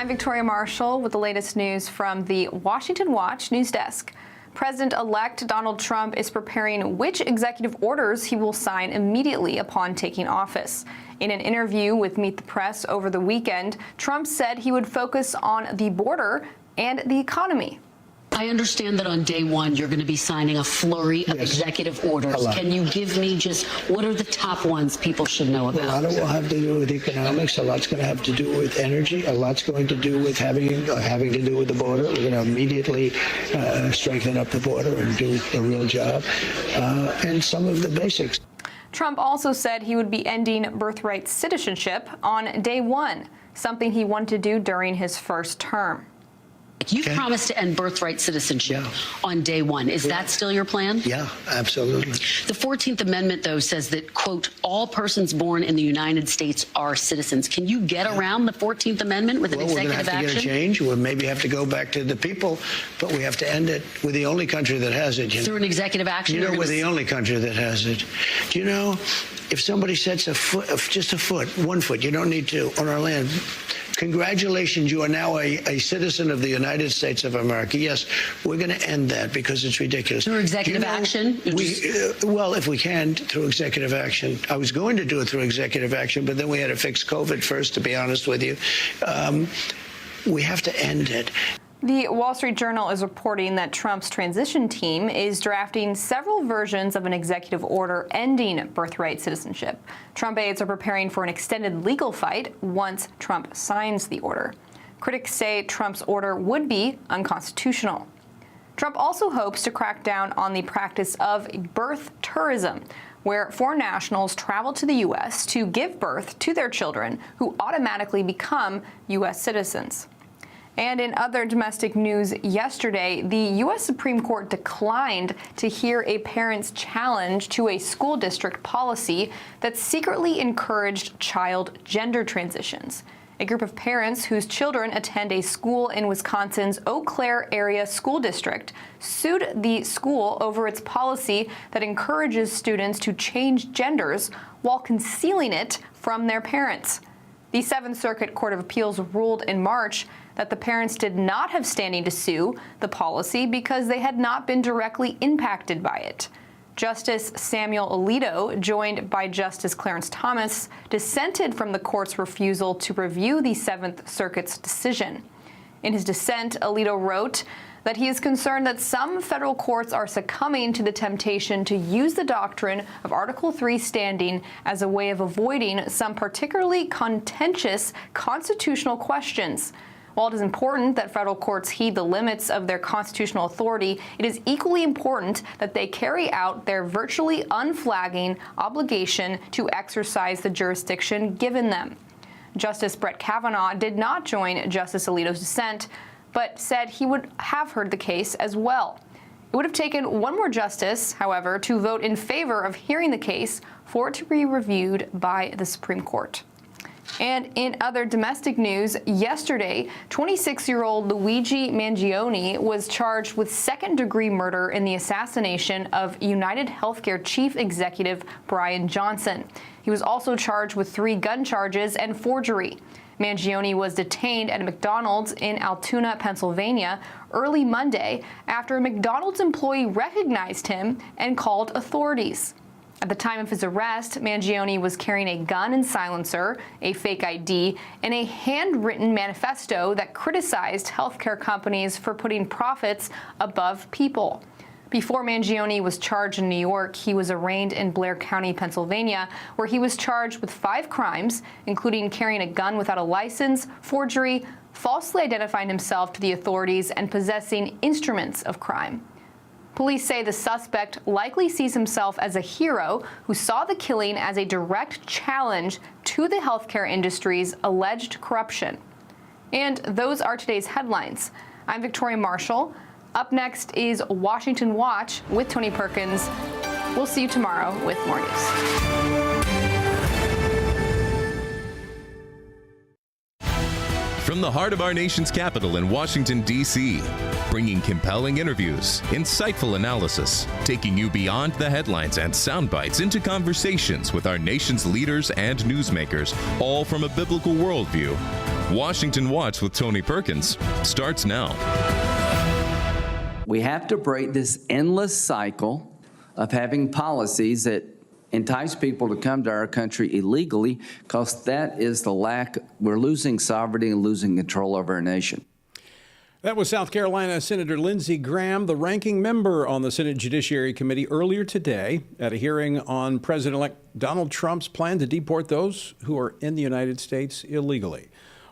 I'm Victoria Marshall with the latest news from the Washington Watch news desk. President-elect Donald Trump is preparing which executive orders he will sign immediately upon taking office. In an interview with Meet the Press over the weekend, Trump said he would focus on the border and the economy. I understand that on day one, you're going to be signing a flurry of executive orders. Can you give me just what are the top ones people should know about? A lot of it will have to do with economics. A lot's going to have to do with energy. A lot's going to do with having to do with the border. We're going to immediately strengthen up the border and do a real job. And some of the basics. Trump also said he would be ending birthright citizenship on day one, something he wanted to do during his first term. You promised to end birthright citizenship on day one. Is that still your plan? Yeah, absolutely. The 14th Amendment, though, says that, quote, all persons born in the United States are citizens. Can you get around the 14th Amendment with an executive action? We're going to have to get a change. We'll maybe have to go back to the people, but we have to end it. We're the only country that has it. Through an executive action? You know, we're the only country that has it. Do you know, if somebody sets a foot, just a foot, 1 foot, you don't need to, on our land, congratulations, you are now a citizen of the United States of America. Yes, we're going to end that because it's ridiculous. Through executive action? Well, if we can, through executive action. I was going to do it through executive action, but then we had to fix COVID first, to be honest with you. We have to end it. The Wall Street Journal is reporting that Trump's transition team is drafting several versions of an executive order ending birthright citizenship. Trump aides are preparing for an extended legal fight once Trump signs the order. Critics say Trump's order would be unconstitutional. Trump also hopes to crack down on the practice of birth tourism, where foreign nationals travel to the U.S. to give birth to their children who automatically become U.S. citizens. And in other domestic news yesterday, the U.S. Supreme Court declined to hear a parent's challenge to a school district policy that secretly encouraged child gender transitions. A group of parents whose children attend a school in Wisconsin's Eau Claire area school district sued the school over its policy that encourages students to change genders while concealing it from their parents. The Seventh Circuit Court of Appeals ruled in March that the parents did not have standing to sue the policy because they had not been directly impacted by it. Justice Samuel Alito, joined by Justice Clarence Thomas, dissented from the court's refusal to review the Seventh Circuit's decision. In his dissent, Alito wrote that he is concerned that some federal courts are succumbing to the temptation to use the doctrine of Article III standing as a way of avoiding some particularly contentious constitutional questions. While it is important that federal courts heed the limits of their constitutional authority, it is equally important that they carry out their virtually unflagging obligation to exercise the jurisdiction given them. Justice Brett Kavanaugh did not join Justice Alito's dissent, but said he would have heard the case as well. It would have taken one more justice, however, to vote in favor of hearing the case for it to be reviewed by the Supreme Court. And in other domestic news, yesterday, 26-year-old Luigi Mangione was charged with second-degree murder in the assassination of United Healthcare chief executive Brian Johnson. He was also charged with 3 gun charges and forgery. Mangione was detained at a McDonald's in Altoona, Pennsylvania, early Monday after a McDonald's employee recognized him and called authorities. At the time of his arrest, Mangione was carrying a gun and silencer, a fake ID, and a handwritten manifesto that criticized healthcare companies for putting profits above people. Before Mangione was charged in New York, he was arraigned in Blair County, Pennsylvania, where he was charged with 5 crimes, including carrying a gun without a license, forgery, falsely identifying himself to the authorities, and possessing instruments of crime. Police say the suspect likely sees himself as a hero who saw the killing as a direct challenge to the healthcare industry's alleged corruption. And those are today's headlines. I'm Victoria Marshall. Up next is Washington Watch with Tony Perkins. We'll see you tomorrow with more news. From the heart of our nation's capital in Washington, D.C., bringing compelling interviews, insightful analysis, taking you beyond the headlines and sound bites into conversations with our nation's leaders and newsmakers, all from a biblical worldview. Washington Watch with Tony Perkins starts now. We have to break this endless cycle of having policies that entice people to come to our country illegally, because that is the lack. We're losing sovereignty and losing control over our nation. That was South Carolina Senator Lindsey Graham, the ranking member on the Senate Judiciary Committee, earlier today at a hearing on President-elect Donald Trump's plan to deport those who are in the United States illegally.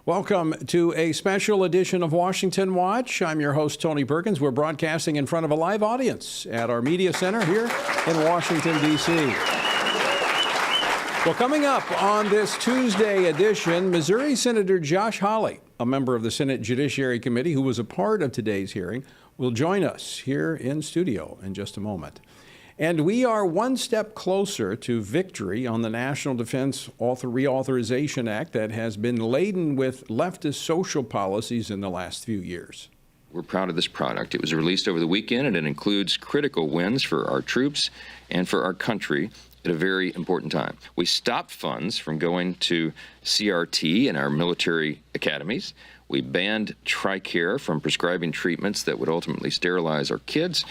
Welcome to a special edition of Washington Watch. I'm your host, Tony Perkins. We're broadcasting in front of a live audience at our media center here in Washington, D.C. Well, coming up on this Tuesday edition, Missouri Senator Josh Hawley, a member of the Senate Judiciary Committee who was a part of today's hearing, will join us here in studio in just a moment. And we are one step closer to victory on the National Defense Reauthorization Act that has been laden with leftist social policies in the last few years. We're proud of this product. It was released over the weekend, and it includes critical wins for our troops and for our country at a very important time. We stopped funds from going to CRT and our military academies. We banned TRICARE from prescribing treatments that would ultimately sterilize our kids,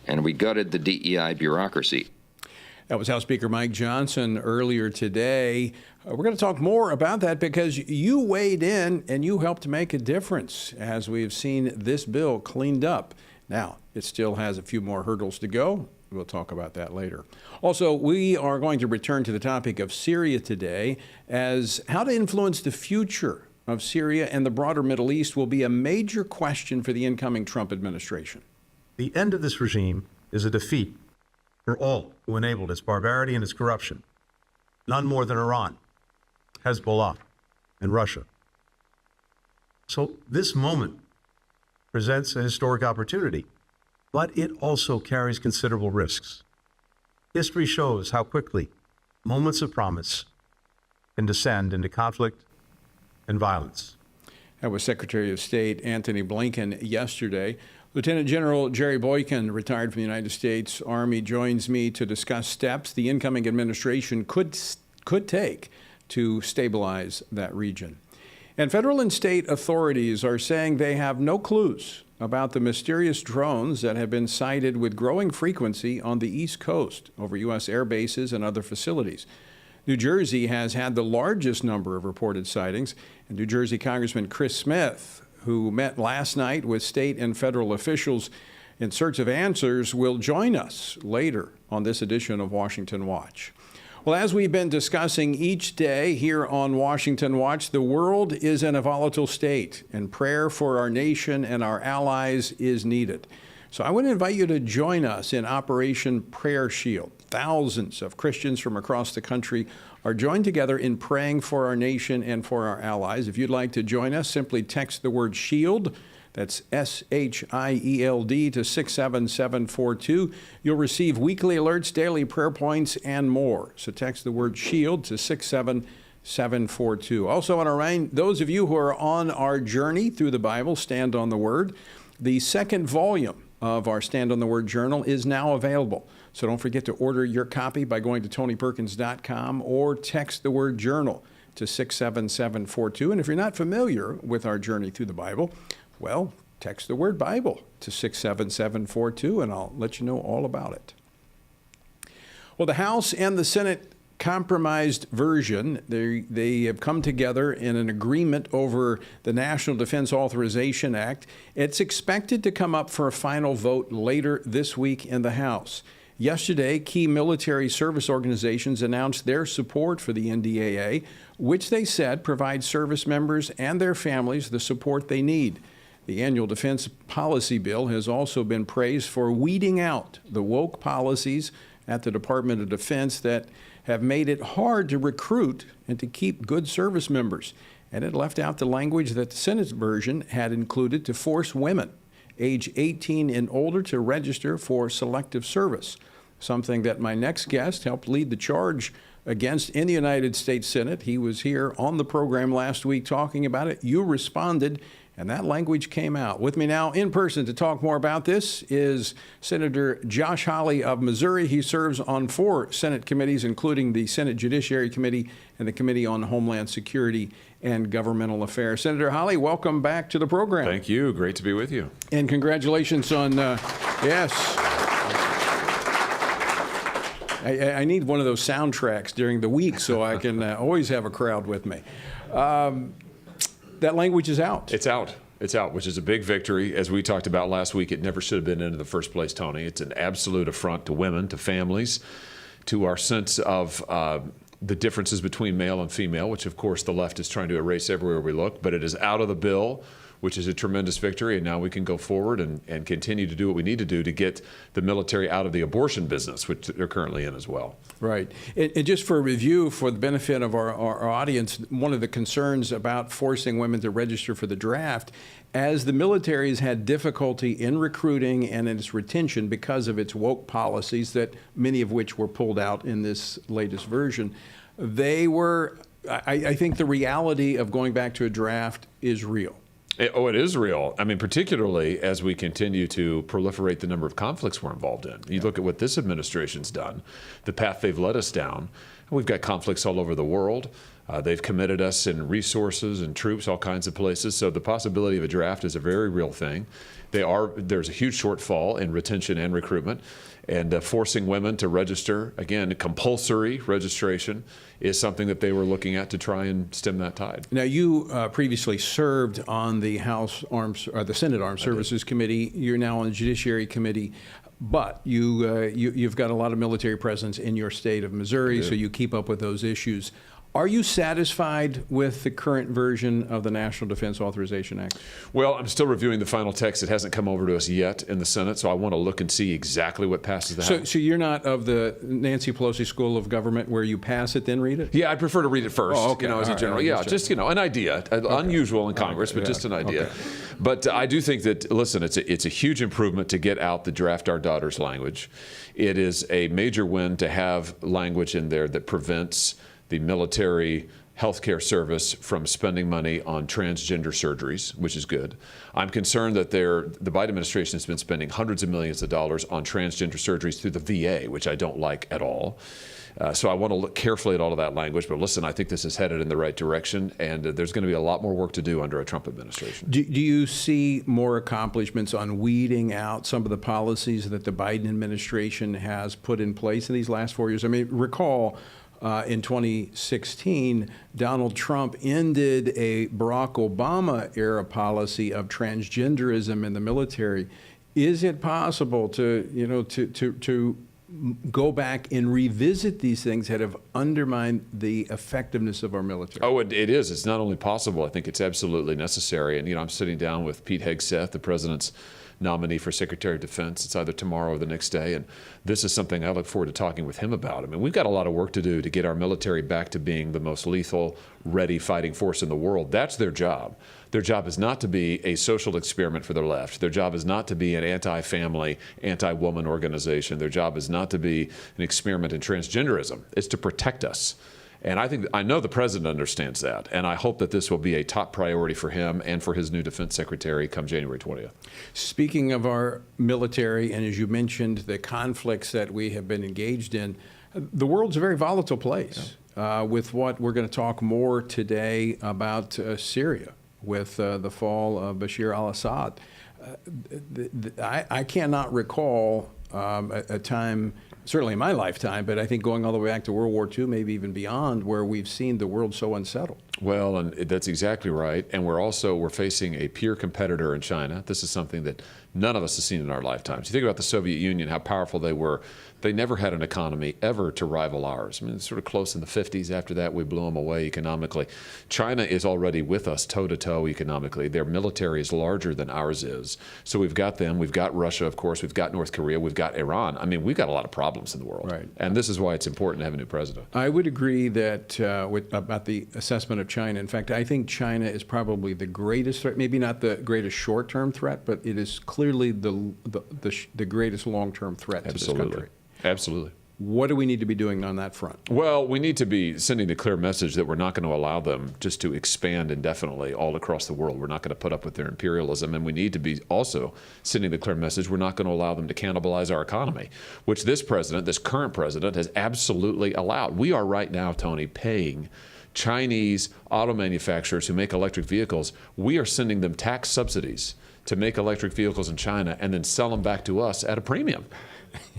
and we gutted the DEI bureaucracy. That was House Speaker Mike Johnson earlier today. We're going to talk more about that because you weighed in and you helped make a difference as we've seen this bill cleaned up. Now, it still has a few more hurdles to go. We'll talk about that later. Also, we are going to return to the topic of Syria today, as how to influence the future of Syria and the broader Middle East will be a major question for the incoming Trump administration. The end of this regime is a defeat for all who enabled its barbarity and its corruption, none more than Iran, Hezbollah, and Russia. So this moment presents a historic opportunity, but it also carries considerable risks. History shows how quickly moments of promise can descend into conflict and violence. That was Secretary of State Antony Blinken yesterday. Lieutenant General Jerry Boykin, retired from the United States Army, joins me to discuss steps the incoming administration could take to stabilize that region. And federal and state authorities are saying they have no clues about the mysterious drones that have been sighted with growing frequency on the East Coast over U.S. air bases and other facilities. New Jersey has had the largest number of reported sightings, and New Jersey Congressman Chris Smith, who met last night with state and federal officials in search of answers, will join us later on this edition of Washington Watch. Well, as we've been discussing each day here on Washington Watch, the world is in a volatile state, and prayer for our nation and our allies is needed. So I want to invite you to join us in Operation Prayer Shield. Thousands of Christians from across the country are joined together in praying for our nation and for our allies. If you'd like to join us, simply text the word SHIELD. That's SHIELD to 67742. You'll receive weekly alerts, daily prayer points, and more. So text the word SHIELD to 67742. Also, want to remind those of you who are on our journey through the Bible, Stand on the Word, the second volume of our Stand on the Word journal is now available. So don't forget to order your copy by going to tonyperkins.com or text the word journal to 67742. And if you're not familiar with our journey through the Bible, well, text the word Bible to 67742, and I'll let you know all about it. Well, the House and the Senate compromised version, they have come together in an agreement over the National Defense Authorization Act. It's expected to come up for a final vote later this week in the House. Yesterday, key military service organizations announced their support for the NDAA, which they said provides service members and their families the support they need. The annual defense policy bill has also been praised for weeding out the woke policies at the Department of Defense that have made it hard to recruit and to keep good service members. And it left out the language that the Senate version had included to force women age 18 and older to register for selective service, something that my next guest helped lead the charge against in the United States Senate. He was here on the program last week talking about it. You responded, And that language came out. With me now in person to talk more about this is Senator Josh Hawley of Missouri. He serves on 4 Senate committees, including the Senate Judiciary Committee and the Committee on Homeland Security and Governmental Affairs. Senator Hawley, welcome back to the program. Thank you. Great to be with you. And congratulations on, yes. I need one of those soundtracks during the week so I can always have a crowd with me. That language is out. It's out. It's out, which is a big victory. As we talked about last week, it never should have been in the first place, Tony. It's an absolute affront to women, to families, to our sense of the differences between male and female, which, of course, the left is trying to erase everywhere we look. But it is out of the bill, which is a tremendous victory. And now we can go forward and continue to do what we need to do to get the military out of the abortion business, which they're currently in as well. Right. And just for review, for the benefit of our audience, one of the concerns about forcing women to register for the draft, as the military has had difficulty in recruiting and in its retention because of its woke policies, that many of which were pulled out in this latest version, they were, I think the reality of going back to a draft is real. It is real. I mean, particularly as we continue to proliferate the number of conflicts we're involved in. You look at what this administration's done, the path they've led us down. We've got conflicts all over the world. They've committed us in resources and troops, all kinds of places. So the possibility of a draft is a very real thing. There's a huge shortfall in retention and recruitment. And forcing women to register, again, compulsory registration is something that they were looking at to try and stem that tide. Now, you previously served on the the Senate Armed Services Committee. You're now on the Judiciary Committee, but you've got a lot of military presence in your state of Missouri, so you keep up with those issues. Are you satisfied with the current version of the National Defense Authorization Act? Well, I'm still reviewing the final text. It hasn't come over to us yet in the Senate, so I want to look and see exactly what passes the House. So you're not of the Nancy Pelosi School of Government where you pass it, then read it? Yeah, I'd prefer to read it first, as a general. Yeah, just an idea. Unusual in Congress, but just an idea. Okay. But I do think that, listen, it's a huge improvement to get out the draft our daughters language. It is a major win to have language in there that prevents the military healthcare service from spending money on transgender surgeries, which is good. I'm concerned that the Biden administration has been spending hundreds of millions of dollars on transgender surgeries through the VA, which I don't like at all. So I want to look carefully at all of that language. But listen, I think this is headed in the right direction, and there's going to be a lot more work to do under a Trump administration. Do you see more accomplishments on weeding out some of the policies that the Biden administration has put in place in these last 4 years? I mean, recall in 2016, Donald Trump ended a Barack Obama-era policy of transgenderism in the military. Is it possible to go back and revisit these things that have undermined the effectiveness of our military? Oh, it is. It's not only possible. I think it's absolutely necessary. And, I'm sitting down with Pete Hegseth, the president's nominee for Secretary of Defense. It's either tomorrow or the next day. And this is something I look forward to talking with him about. I mean, we've got a lot of work to do to get our military back to being the most lethal, ready fighting force in the world. That's their job. Their job is not to be a social experiment for the left. Their job is not to be an anti-family, anti-woman organization. Their job is not to be an experiment in transgenderism. It's to protect us. And I know the president understands that, and I hope that this will be a top priority for him and for his new defense secretary come January 20th. Speaking of our military, and as you mentioned, the conflicts that we have been engaged in, the world's a very volatile place. With what we're going to talk more today about Syria, with the fall of Bashir al-Assad. I cannot recall a time, certainly in my lifetime, but I think going all the way back to World War II, maybe even beyond, where we've seen the world so unsettled. Well, and that's exactly right. And we're facing a peer competitor in China. This is something that none of us have seen in our lifetimes. You think about the Soviet Union, how powerful they were. They never had an economy ever to rival ours. I mean, it's sort of close in the 50s. After that, we blew them away economically. China is already with us toe-to-toe economically. Their military is larger than ours is. So we've got them. We've got Russia, of course. We've got North Korea. We've got Iran. I mean, we've got a lot of problems in the world. Right. And this is why it's important to have a new president. I would agree that about the assessment of China. In fact, I think China is probably the greatest threat, maybe not the greatest short-term threat, but it is clearly the greatest long-term threat to this country. Absolutely. What do we need to be doing on that front? Well, we need to be sending a clear message that we're not going to allow them just to expand indefinitely all across the world. We're not going to put up with their imperialism. And we need to be also sending the clear message we're not going to allow them to cannibalize our economy, which this president, this current president, has absolutely allowed. We are right now, Tony, paying Chinese auto manufacturers who make electric vehicles. We are sending them tax subsidies to make electric vehicles in China and then sell them back to us at a premium.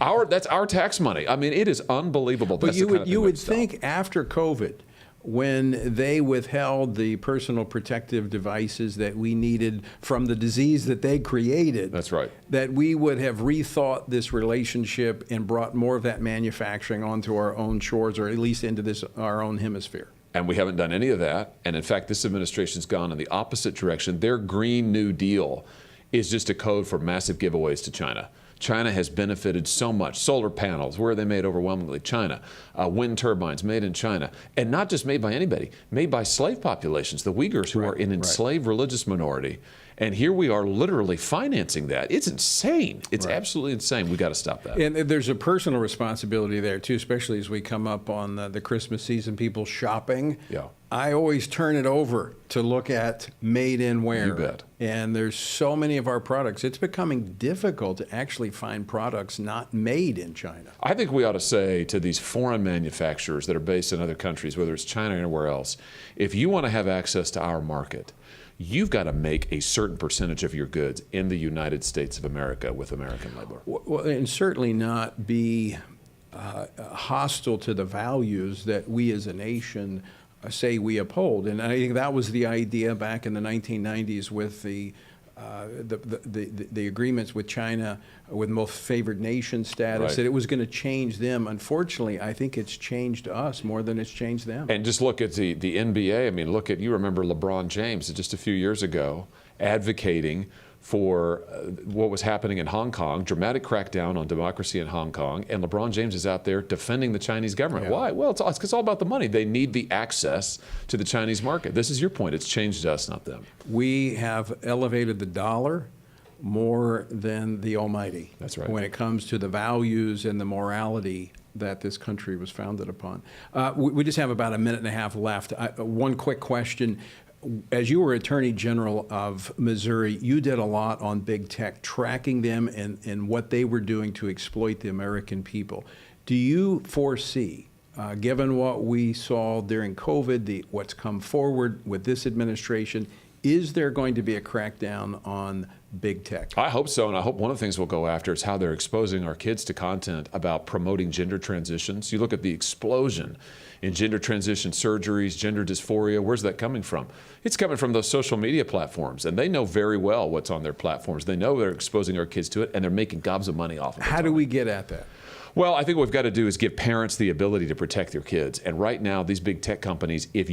That's our tax money. I mean, it is unbelievable. But you would think after COVID, when they withheld the personal protective devices that we needed from the disease that they created, that's right, that we would have rethought this relationship and brought more of that manufacturing onto our own shores, or at least into our own hemisphere. And we haven't done any of that. And in fact, this administration's gone in the opposite direction. Their Green New Deal is just a code for massive giveaways to China. China has benefited so much. Solar panels, where are they made overwhelmingly? China. Wind turbines made in China. And not just made by anybody, made by slave populations, the Uyghurs, who are an enslaved religious minority. And here we are literally financing that. It's insane. It's absolutely insane. We got to stop that. And there's a personal responsibility there, too, especially as we come up on the Christmas season, people shopping. Yeah. I always turn it over to look at made in where. You bet. And there's so many of our products. It's becoming difficult to actually find products not made in China. I think we ought to say to these foreign manufacturers that are based in other countries, whether it's China or anywhere else, if you want to have access to our market, you've got to make a certain percentage of your goods in the United States of America with American labor. Well, and certainly not be hostile to the values that we as a nation say we uphold. And I think that was the idea back in the 1990s with the agreements with China with most favored nation status, that it was going to change them. Unfortunately, I think it's changed us more than it's changed them. And just look at the NBA. I mean, you remember LeBron James just a few years ago advocating for what was happening in Hong Kong, dramatic crackdown on democracy in Hong Kong, and LeBron James is out there defending the Chinese government. Why? Well, it's all about the money. They need the access to the Chinese market. This is your point. It's changed us, not them. We have elevated the dollar more than the almighty. That's right. When it comes to the values and the morality that this country was founded upon. We just have about a minute and a half left. One quick question. As you were Attorney General of Missouri, you did a lot on big tech, tracking them and what they were doing to exploit the American people. Do you foresee, given what we saw during COVID, what's come forward with this administration, is there going to be a crackdown on big tech? I hope so, and I hope one of the things we'll go after is how they're exposing our kids to content about promoting gender transitions. You look at the explosion in gender transition surgeries, gender dysphoria. Where's that coming from? It's coming from those social media platforms, and they know very well what's on their platforms. They know they're exposing our kids to it, and they're making gobs of money off of it. How do we get at that? Well, I think what we've got to do is give parents the ability to protect their kids. And right now, these big tech companies, if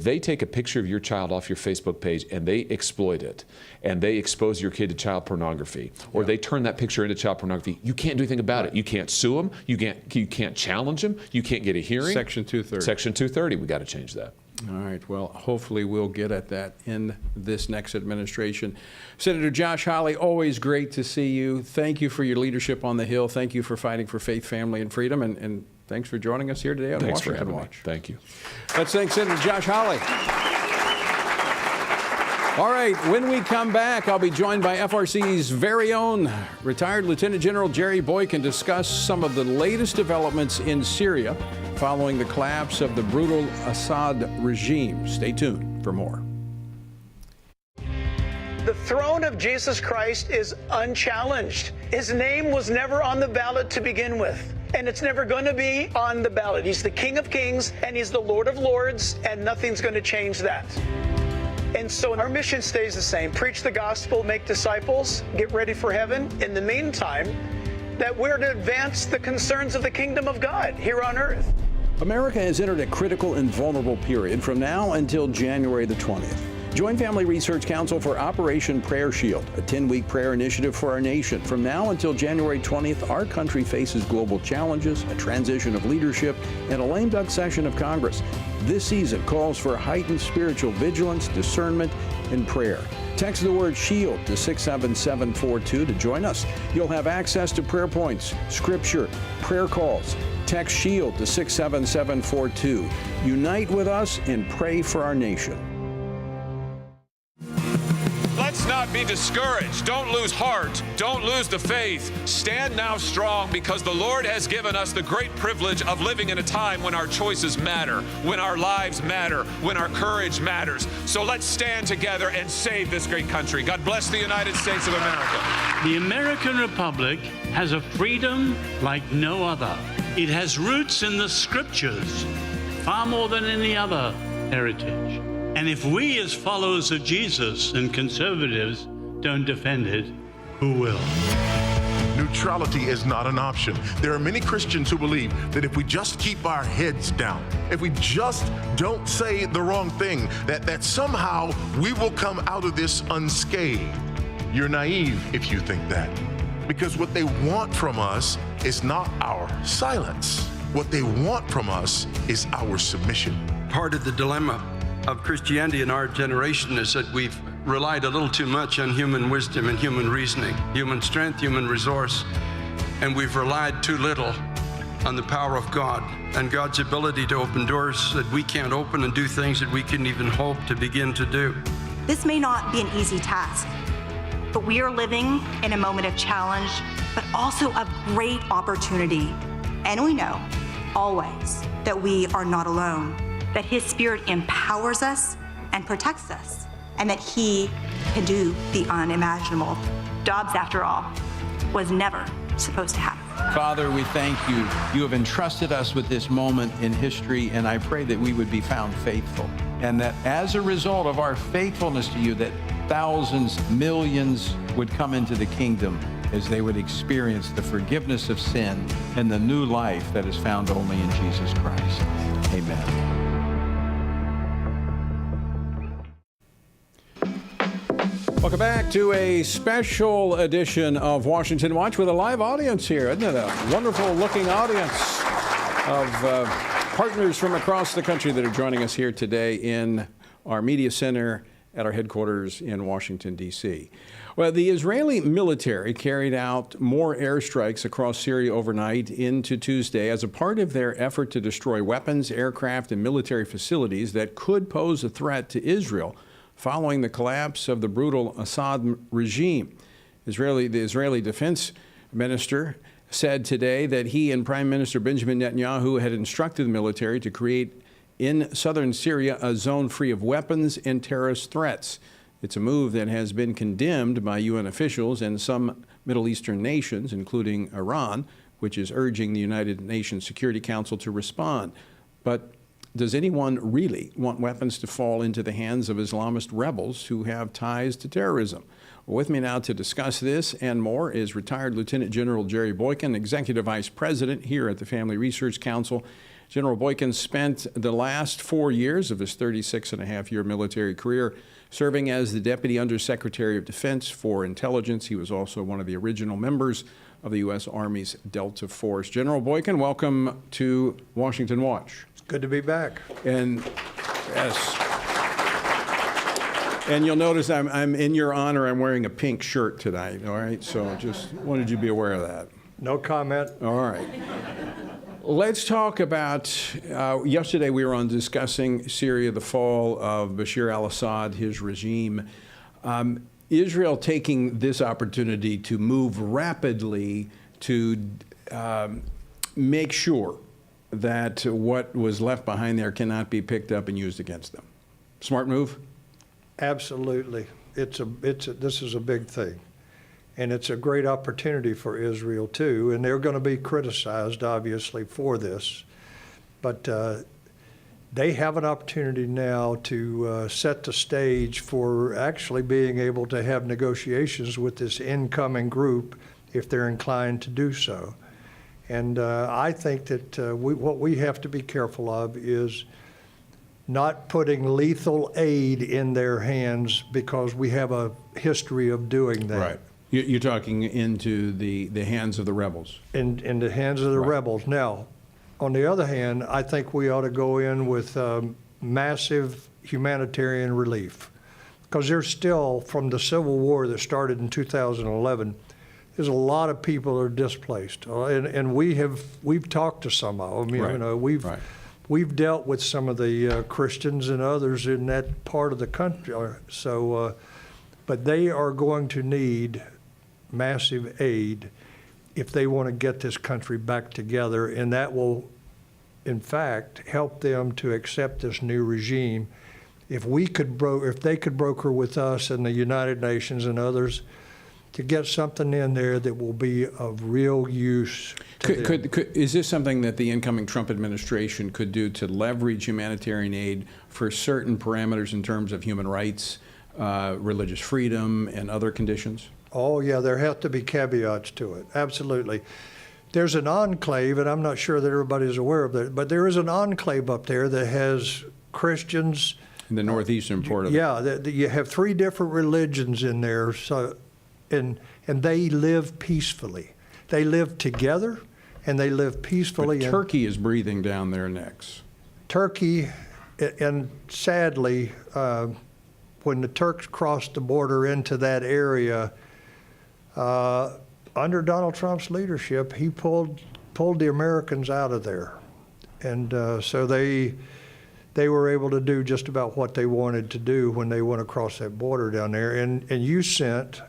they take a picture of your child off your Facebook page and they exploit it, and they expose your kid to child pornography, or they turn that picture into child pornography, you can't do anything about it. You can't sue them. You can't challenge them. You can't get a hearing. Section 230. Section 230. We got to change that. All right. Well, hopefully we'll get at that in this next administration. Senator Josh Hawley, always great to see you. Thank you for your leadership on the Hill. Thank you for fighting for faith, family, and freedom. And thanks for joining us here today on Thanks for Washington having Watch. me. Thank you. Let's thank Senator Josh Hawley. All right, when we come back, I'll be joined by FRC's very own retired Lieutenant General Jerry Boykin to discuss some of the latest developments in Syria following the collapse of the brutal Assad regime. Stay tuned for more. The throne of Jesus Christ is unchallenged. His name was never on the ballot to begin with, and it's never going to be on the ballot. He's the King of Kings, and he's the Lord of Lords, and nothing's going to change that. And so our mission stays the same. Preach the gospel, make disciples, get ready for heaven. In the meantime, that we're to advance the concerns of the kingdom of God here on earth. America has entered a critical and vulnerable period from now until January the 20th. Join Family Research Council for Operation Prayer Shield, a 10-week prayer initiative for our nation. From now until January 20th, our country faces global challenges, a transition of leadership, and a lame-duck session of Congress. This season calls for heightened spiritual vigilance, discernment, in prayer. Text the word SHIELD to 67742 to join us. You'll have access to prayer points, scripture, prayer calls. Text SHIELD to 67742. Unite with us and pray for our nation. Let's not be discouraged. Don't lose heart. Don't lose the faith. Stand now strong, because the Lord has given us the great privilege of living in a time when our choices matter, when our lives matter, when our courage matters. So let's stand together and save this great country. God bless the United States of America. The American Republic has a freedom like no other. It has roots in the scriptures, far more than any other heritage. And if we as followers of Jesus and conservatives don't defend it, who will? Neutrality is not an option. There are many Christians who believe that if we just keep our heads down, if we just don't say the wrong thing, that somehow we will come out of this unscathed. You're naive if you think that, because what they want from us is not our silence. What they want from us is our submission. Part of the dilemma of Christianity in our generation is that we've relied a little too much on human wisdom and human reasoning, human strength, human resource, and we've relied too little on the power of God and God's ability to open doors that we can't open and do things that we couldn't even hope to begin to do. This may not be an easy task, but we are living in a moment of challenge, but also of great opportunity. And we know always that we are not alone, that His Spirit empowers us and protects us, and that He can do the unimaginable. Dobbs, after all, was never supposed to happen. Father, we thank you. You have entrusted us with this moment in history, and I pray that we would be found faithful, and that as a result of our faithfulness to you, that thousands, millions would come into the kingdom as they would experience the forgiveness of sin and the new life that is found only in Jesus Christ. Amen. Welcome back to a special edition of Washington Watch with a live audience here. Isn't it a wonderful looking audience of partners from across the country that are joining us here today in our media center at our headquarters in Washington, D.C. Well, the Israeli military carried out more airstrikes across Syria overnight into Tuesday as a part of their effort to destroy weapons, aircraft, and military facilities that could pose a threat to Israel following the collapse of the brutal Assad regime. The Israeli defense minister said today that he and Prime Minister Benjamin Netanyahu had instructed the military to create in southern Syria a zone free of weapons and terrorist threats. It's a move that has been condemned by UN officials and some Middle Eastern nations, including Iran, which is urging the United Nations Security Council to respond. But does anyone really want weapons to fall into the hands of Islamist rebels who have ties to terrorism? With me now to discuss this and more is retired Lieutenant General Jerry Boykin, Executive Vice President here at the Family Research Council. General Boykin spent the last 4 years of his 36-and-a-half-year military career serving as the Deputy Undersecretary of Defense for Intelligence. He was also one of the original members of the U.S. Army's Delta Force. General Boykin, welcome to Washington Watch. Good to be back. And yes. And you'll notice I'm in your honor, I'm wearing a pink shirt tonight, all right? So just wanted you to be aware of that. No comment. All right. Let's talk about, yesterday we were on discussing Syria, the fall of Bashar al-Assad, his regime. Israel taking this opportunity to move rapidly to make sure that what was left behind there cannot be picked up and used against them. Smart move? Absolutely. This is a big thing. And it's a great opportunity for Israel, too. And they're going to be criticized, obviously, for this. But they have an opportunity now to set the stage for actually being able to have negotiations with this incoming group if they're inclined to do so. And I think that what we have to be careful of is not putting lethal aid in their hands, because we have a history of doing that. Right. You're talking into the hands of the rebels. In the hands of the rebels. Now, on the other hand, I think we ought to go in with massive humanitarian relief. because there's still, from the Civil War that started in 2011, there's a lot of people that are displaced, and we've talked to some of them. You know, we've dealt with some of the Christians and others in that part of the country. So, but they are going to need massive aid if they want to get this country back together, and that will, in fact, help them to accept this new regime. If they could broker with us and the United Nations and others to get something in there that will be of real use to them. Is this something that the incoming Trump administration could do to leverage humanitarian aid for certain parameters in terms of human rights, religious freedom, and other conditions? Oh, yeah, there have to be caveats to it, absolutely. There's an enclave, and I'm not sure that everybody's aware of that, but there is an enclave up there that has Christians. In the northeastern part of it. Yeah, you have 3 different religions in there, so, and they live peacefully. They live together, and they live peacefully. But Turkey is breathing down their necks. Turkey, and sadly, when the Turks crossed the border into that area, under Donald Trump's leadership, he pulled the Americans out of there. And so they were able to do just about what they wanted to do when they went across that border down there. And you sent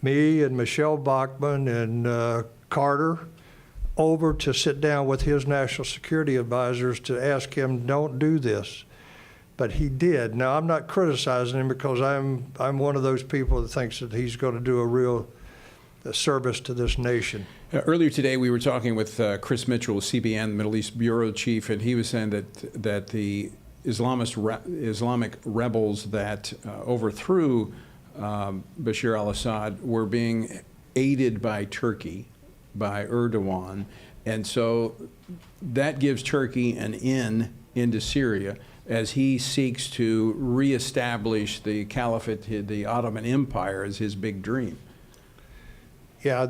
me and Michelle Bachmann and Carter over to sit down with his national security advisors to ask him, don't do this. But he did. Now, I'm not criticizing him because I'm one of those people that thinks that he's going to do a real service to this nation. Earlier today, we were talking with Chris Mitchell, CBN, Middle East Bureau Chief, and he was saying that the Islamic rebels that overthrew Bashar al-Assad were being aided by Turkey, by Erdogan, and so that gives Turkey an in into Syria as he seeks to reestablish the caliphate, the Ottoman Empire, as his big dream. Yeah,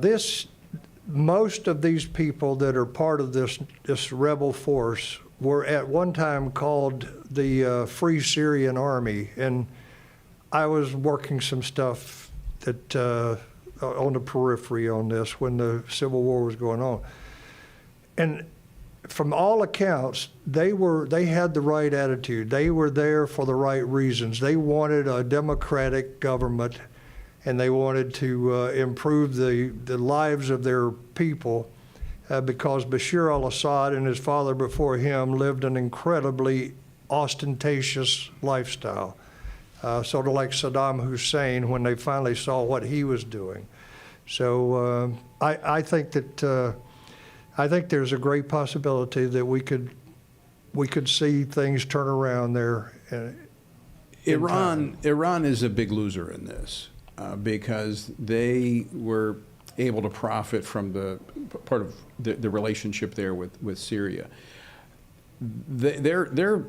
most of these people that are part of this rebel force were at one time called the Free Syrian Army, and I was working some stuff that on the periphery on this when the Civil War was going on, and from all accounts, they had the right attitude. They were there for the right reasons. They wanted a democratic government, and they wanted to improve the lives of their people because Bashar al-Assad and his father before him lived an incredibly ostentatious lifestyle, sort of like Saddam Hussein when they finally saw what he was doing. So I think that I think there's a great possibility that we could see things turn around there. Iran is a big loser in this. Because they were able to profit from the part of the relationship there with Syria. They're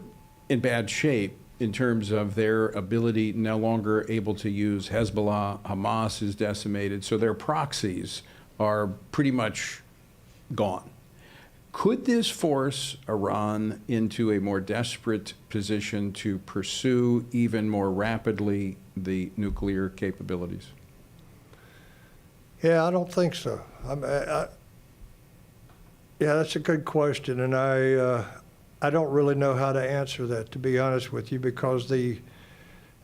in bad shape in terms of their ability, no longer able to use Hezbollah. Hamas is decimated, so their proxies are pretty much gone. Could this force Iran into a more desperate position to pursue even more rapidly the nuclear capabilities? Yeah, I don't think so. Yeah, that's a good question, and I don't really know how to answer that, to be honest with you, because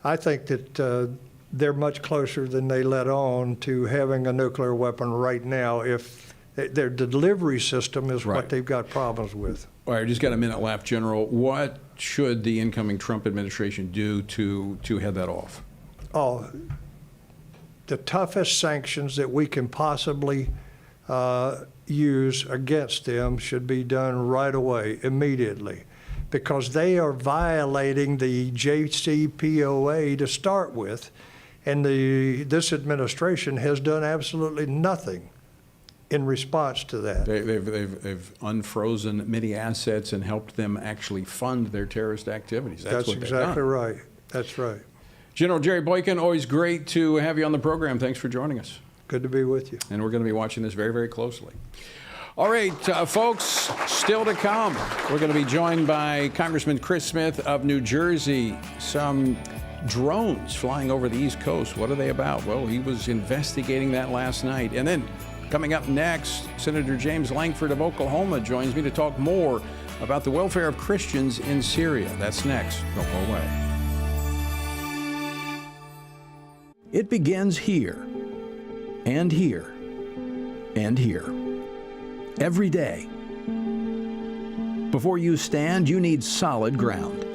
I think that they're much closer than they let on to having a nuclear weapon right now if their delivery system is what they've got problems with. All right, I just got a minute left, General. What should the incoming Trump administration do to head that off? Oh, the toughest sanctions that we can possibly use against them should be done right away, immediately, because they are violating the JCPOA to start with, and this administration has done absolutely nothing in response to that. They've unfrozen many assets and helped them actually fund their terrorist activities. That's what exactly they've done. Right. That's right. General Jerry Boykin, always great to have you on the program. Thanks for joining us. Good to be with you. And we're going to be watching this very, very closely. All right, folks, still to come. We're going to be joined by Congressman Chris Smith of New Jersey. Some drones flying over the East Coast. What are they about? Well, he was investigating that last night. And then coming up next, Senator James Lankford of Oklahoma joins me to talk more about the welfare of Christians in Syria. That's next. Don't go away. It begins here, and here, and here. Every day. Before you stand, you need solid ground.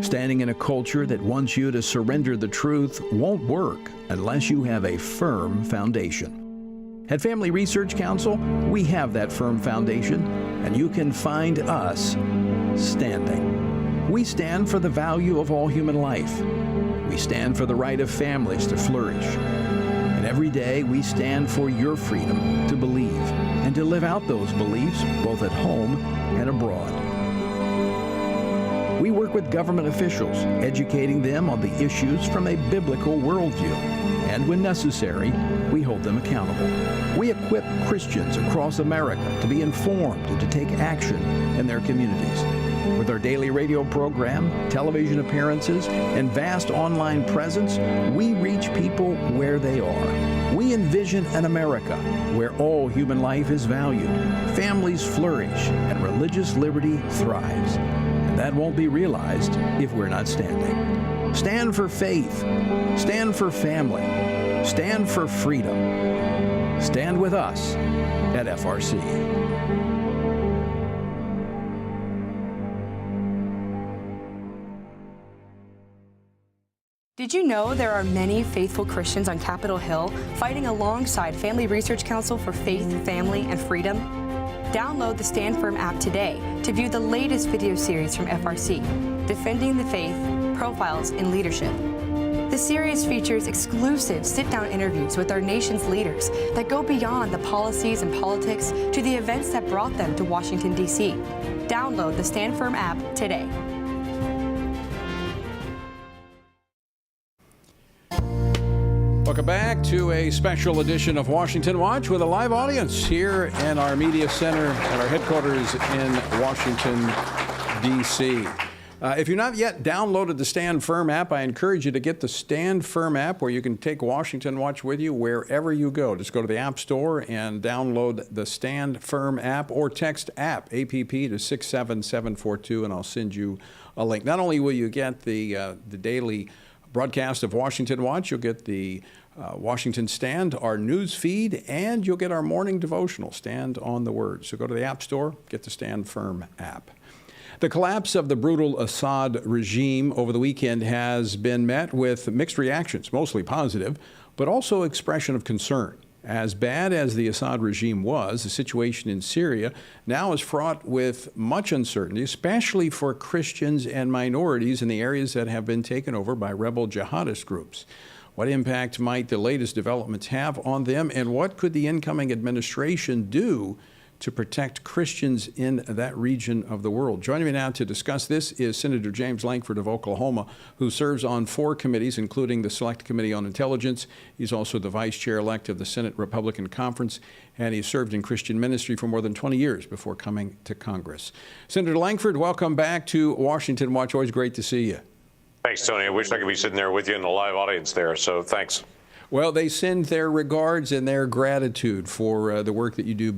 Standing in a culture that wants you to surrender the truth won't work unless you have a firm foundation. At Family Research Council, we have that firm foundation, and you can find us standing. We stand for the value of all human life. We stand for the right of families to flourish. And every day we stand for your freedom to believe and to live out those beliefs both at home and abroad. We work with government officials, educating them on the issues from a biblical worldview. And when necessary, we hold them accountable. We equip Christians across America to be informed and to take action in their communities. With our daily radio program, television appearances, and vast online presence, we reach people where they are. We envision an America where all human life is valued, families flourish, and religious liberty thrives. And that won't be realized if we're not standing. Stand for faith. Stand for family. Stand for freedom. Stand with us at FRC. Did you know there are many faithful Christians on Capitol Hill fighting alongside Family Research Council for faith, family, and freedom? Download the Stand Firm app today to view the latest video series from FRC, Defending the Faith, Profiles in Leadership. The series features exclusive sit-down interviews with our nation's leaders that go beyond the policies and politics to the events that brought them to Washington, D.C. Download the Stand Firm app today. Welcome back to a special edition of Washington Watch with a live audience here in our media center at our headquarters in Washington, D.C. If you've not yet downloaded the Stand Firm app, I encourage you to get the Stand Firm app where you can take Washington Watch with you wherever you go. Just go to the App Store and download the Stand Firm app or text app, APP, to 67742, and I'll send you a link. Not only will you get the daily broadcast of Washington Watch, you'll get the Washington Stand, our news feed, and you'll get our morning devotional, Stand on the Word. So go to the App Store, get the Stand Firm app. The collapse of the brutal Assad regime over the weekend has been met with mixed reactions, mostly positive, but also expression of concern. As bad as the Assad regime was, the situation in Syria now is fraught with much uncertainty, especially for Christians and minorities in the areas that have been taken over by rebel jihadist groups. What impact might the latest developments have on them, and what could the incoming administration do to protect Christians in that region of the world? Joining me now to discuss this is Senator James Lankford of Oklahoma, who serves on 4 committees, including the Select Committee on Intelligence. He's also the vice chair-elect of the Senate Republican Conference, and he served in Christian ministry for more than 20 years before coming to Congress. Senator Lankford, welcome back to Washington Watch. Always great to see you. Thanks, Tony. I wish I could be sitting there with you in the live audience there, so thanks. Well, they send their regards and their gratitude for the work that you do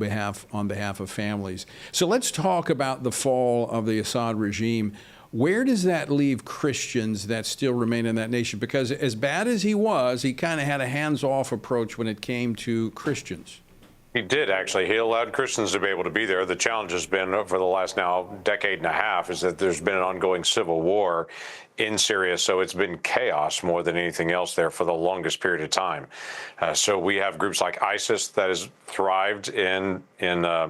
on behalf of families. So let's talk about the fall of the Assad regime. Where does that leave Christians that still remain in that nation? Because as bad as he was, he kind of had a hands-off approach when it came to Christians. He did, actually. He allowed Christians to be able to be there. The challenge has been, for the last now decade and a half, is that there's been an ongoing civil war in Syria, so it's been chaos more than anything else there for the longest period of time. So we have groups like ISIS that has thrived in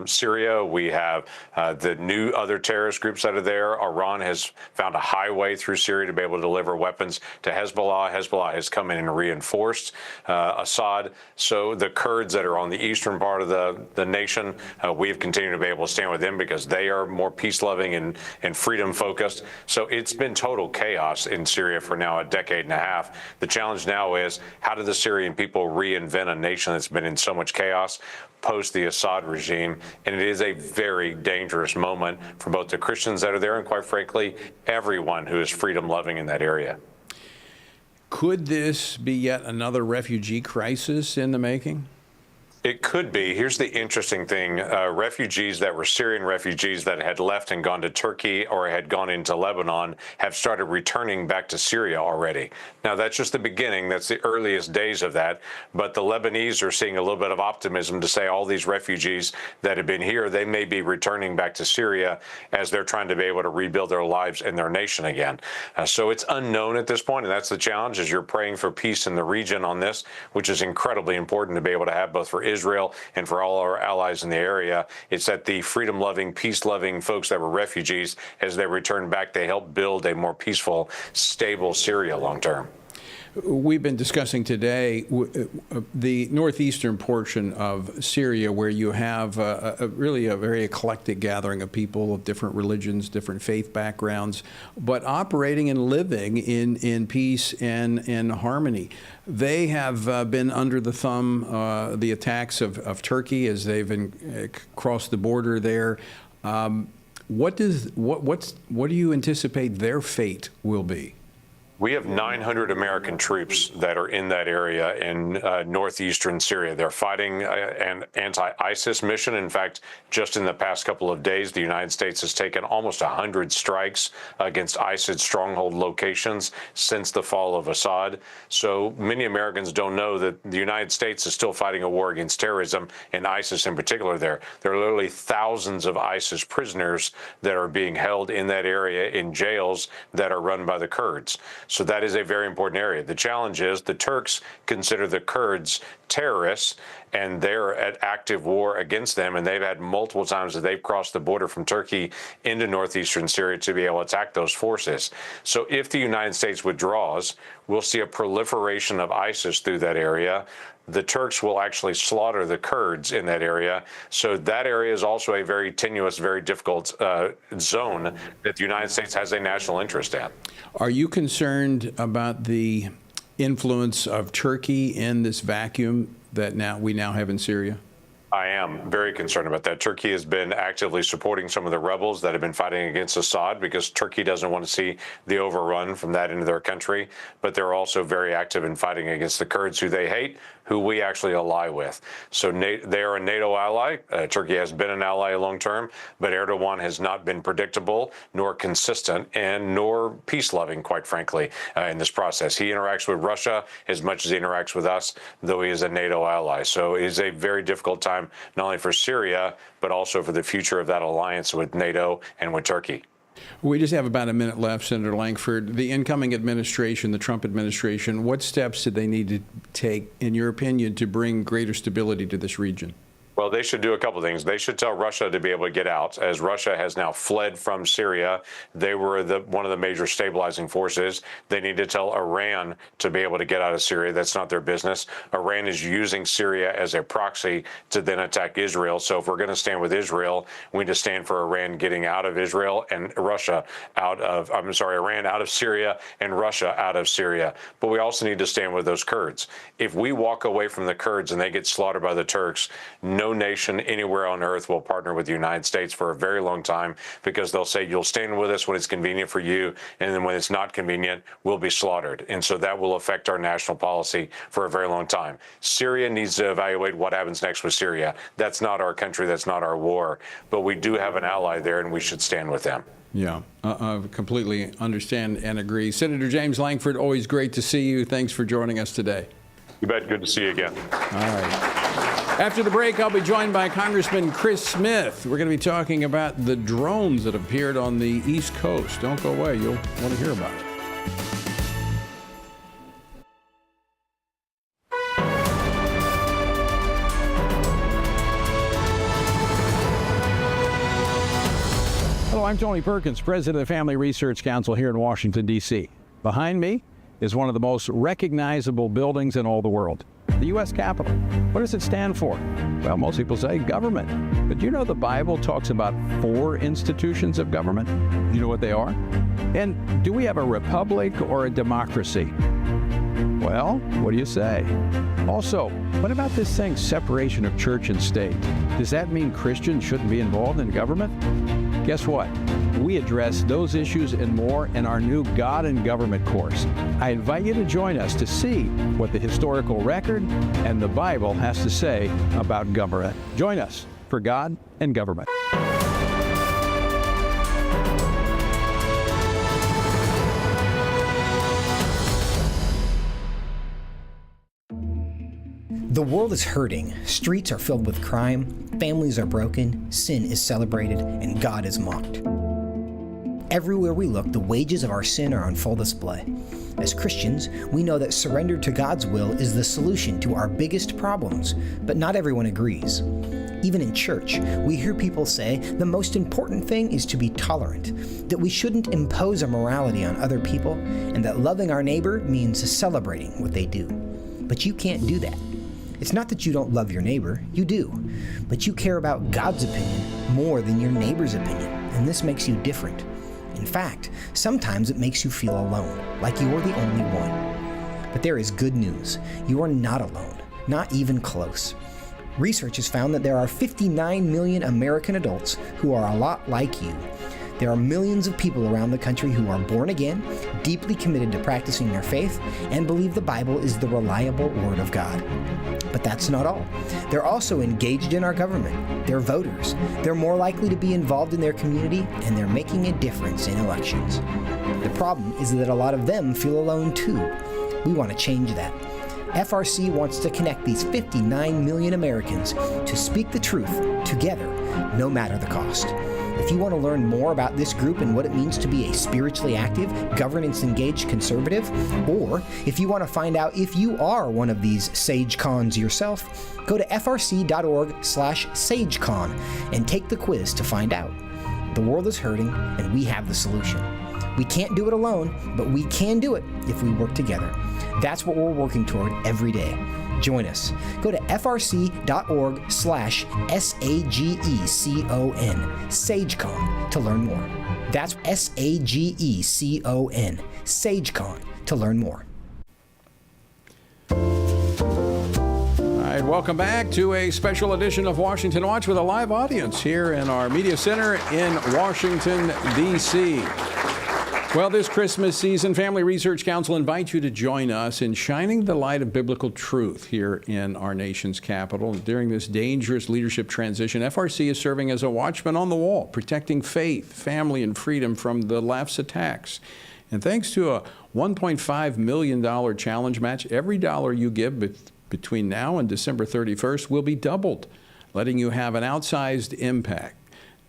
Syria. We have the new other terrorist groups that are there. Iran has found a highway through Syria to be able to deliver weapons to Hezbollah. Hezbollah has come in and reinforced Assad. So the Kurds that are on the eastern part of the nation, we've continued to be able to stand with them because they are more peace-loving and freedom-focused. So it's been total chaos in Syria for now a decade and a half. The challenge now is, how do the Syrian people reinvent a nation that's been in so much chaos post the Assad regime? And it is a very dangerous moment for both the Christians that are there and, quite frankly, everyone who is freedom loving in that area. Could this be yet another refugee crisis in the making? It could be. Here's the interesting thing. Refugees that were Syrian refugees that had left and gone to Turkey or had gone into Lebanon have started returning back to Syria already. Now, that's just the beginning. That's the earliest days of that. But the Lebanese are seeing a little bit of optimism to say all these refugees that have been here, they may be returning back to Syria as they're trying to be able to rebuild their lives and their nation again. So it's unknown at this point, and that's the challenge, is you're praying for peace in the region on this, which is incredibly important to be able to have both for Israel and for all our allies in the area. It's that the freedom-loving, peace-loving folks that were refugees, as they return back, they help build a more peaceful, stable Syria long-term. We've been discussing today the northeastern portion of Syria, where you have really a very eclectic gathering of people of different religions, different faith backgrounds, but operating and living in peace and in harmony. They have been under the thumb, the attacks of Turkey as they've crossed the border there. What do you anticipate their fate will be? We have 900 American troops that are in that area in northeastern Syria. They're fighting an anti-ISIS mission. In fact, just in the past couple of days, the United States has taken almost 100 strikes against ISIS stronghold locations since the fall of Assad. So many Americans don't know that the United States is still fighting a war against terrorism, and ISIS in particular there. There are literally thousands of ISIS prisoners that are being held in that area in jails that are run by the Kurds. So that is a very important area. The challenge is the Turks consider the Kurds terrorists, and they're at active war against them. And they've had multiple times that they've crossed the border from Turkey into northeastern Syria to be able to attack those forces. So if the United States withdraws, we'll see a proliferation of ISIS through that area. The Turks will actually slaughter the Kurds in that area. So that area is also a very tenuous, very difficult zone that the United States has a national interest in. Are you concerned about the influence of Turkey in this vacuum that we now have in Syria? I am very concerned about that. Turkey has been actively supporting some of the rebels that have been fighting against Assad because Turkey doesn't want to see the overrun from that into their country. But they're also very active in fighting against the Kurds, who they hate, who we actually ally with. So they are a NATO ally. Turkey has been an ally long term, but Erdogan has not been predictable, nor consistent, and nor peace-loving, quite frankly, in this process. He interacts with Russia as much as he interacts with us, though he is a NATO ally. So it is a very difficult time, not only for Syria, but also for the future of that alliance with NATO and with Turkey. We just have about a minute left, Senator Lankford. The incoming administration, the Trump administration, what steps do they need to take, in your opinion, to bring greater stability to this region? Well, they should do a couple of things. They should tell Russia to be able to get out. As Russia has now fled from Syria, they were one of the major stabilizing forces. They need to tell Iran to be able to get out of Syria. That's not their business. Iran is using Syria as a proxy to then attack Israel. So if we're going to stand with Israel, we need to stand for Iran getting out of Israel and Iran out of Syria and Russia out of Syria. But we also need to stand with those Kurds. If we walk away from the Kurds and they get slaughtered by the Turks, no nation anywhere on earth will partner with the United States for a very long time, because they'll say, you'll stand with us when it's convenient for you, and then when it's not convenient, we'll be slaughtered. And so that will affect our national policy for a very long time. Syria needs to evaluate what happens next with Syria. That's not our country. That's not our war. But we do have an ally there, and we should stand with them. Yeah, I completely understand and agree. Senator James Lankford, always great to see you. Thanks for joining us today. You bet. Good to see you again. All right. After the break, I'll be joined by Congressman Chris Smith. We're going to be talking about the drones that appeared on the East Coast. Don't go away. You'll want to hear about it. Hello, I'm Tony Perkins, president of the Family Research Council here in Washington, D.C. Behind me is one of the most recognizable buildings in all the world, the U.S. Capitol. What does it stand for? Well, most people say government. But you know the Bible talks about 4 institutions of government? You know what they are? And do we have a republic or a democracy? Well, what do you say? Also, what about this thing, separation of church and state? Does that mean Christians shouldn't be involved in government? Guess what? We address those issues and more in our new God and Government course. I invite you to join us to see what the historical record and the Bible has to say about government. Join us for God and Government. The world is hurting, streets are filled with crime, families are broken, sin is celebrated, and God is mocked. Everywhere we look, the wages of our sin are on full display. As Christians, we know that surrender to God's will is the solution to our biggest problems, but not everyone agrees. Even in church, we hear people say the most important thing is to be tolerant, that we shouldn't impose our morality on other people, and that loving our neighbor means celebrating what they do. But you can't do that. It's not that you don't love your neighbor, you do, but you care about God's opinion more than your neighbor's opinion, and this makes you different. In fact, sometimes it makes you feel alone, like you're the only one. But there is good news. You are not alone, not even close. Research has found that there are 59 million American adults who are a lot like you. There are millions of people around the country who are born again, deeply committed to practicing their faith, and believe the Bible is the reliable Word of God. But that's not all. They're also engaged in our government. They're voters. They're more likely to be involved in their community, and they're making a difference in elections. The problem is that a lot of them feel alone too. We want to change that. FRC wants to connect these 59 million Americans to speak the truth together, no matter the cost. If you want to learn more about this group and what it means to be a spiritually active, governance-engaged conservative, or if you want to find out if you are one of these SageCons yourself, go to frc.org/SageCon and take the quiz to find out. The world is hurting, and we have the solution. We can't do it alone, but we can do it if we work together. That's what we're working toward every day. Join us. Go to frc.org/SAGECON, SageCon, to learn more. That's SAGECON, SageCon, to learn more. All right, welcome back to a special edition of Washington Watch with a live audience here in our media center in Washington, D.C. Well, this Christmas season, Family Research Council invites you to join us in shining the light of biblical truth here in our nation's capital. During this dangerous leadership transition, FRC is serving as a watchman on the wall, protecting faith, family, and freedom from the left's attacks. And thanks to a $1.5 million challenge match, every dollar you give between now and December 31st will be doubled, letting you have an outsized impact.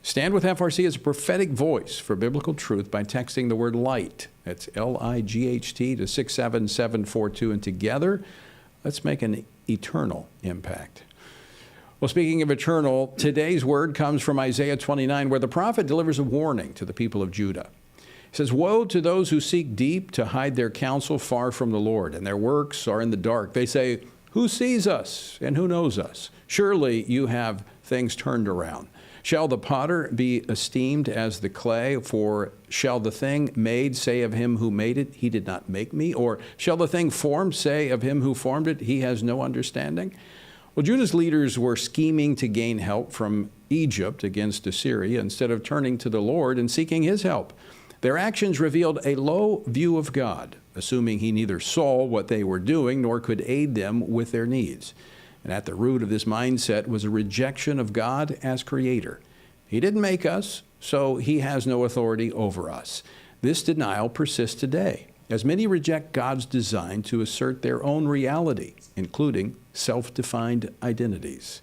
Stand with FRC as a prophetic voice for biblical truth by texting the word LIGHT, that's L-I-G-H-T, to 67742, and together, let's make an eternal impact. Well, speaking of eternal, today's word comes from Isaiah 29, where the prophet delivers a warning to the people of Judah. He says, "Woe to those who seek deep to hide their counsel far from the Lord, and their works are in the dark. They say, 'Who sees us and who knows us? Surely you have things turned around. Shall the potter be esteemed as the clay? For shall the thing made say of him who made it, he did not make me? Or shall the thing formed say of him who formed it, he has no understanding?'" Well, Judah's leaders were scheming to gain help from Egypt against Assyria instead of turning to the Lord and seeking his help. Their actions revealed a low view of God, assuming he neither saw what they were doing nor could aid them with their needs. And at the root of this mindset was a rejection of God as creator. He didn't make us, so he has no authority over us. This denial persists today, as many reject God's design to assert their own reality, including self-defined identities.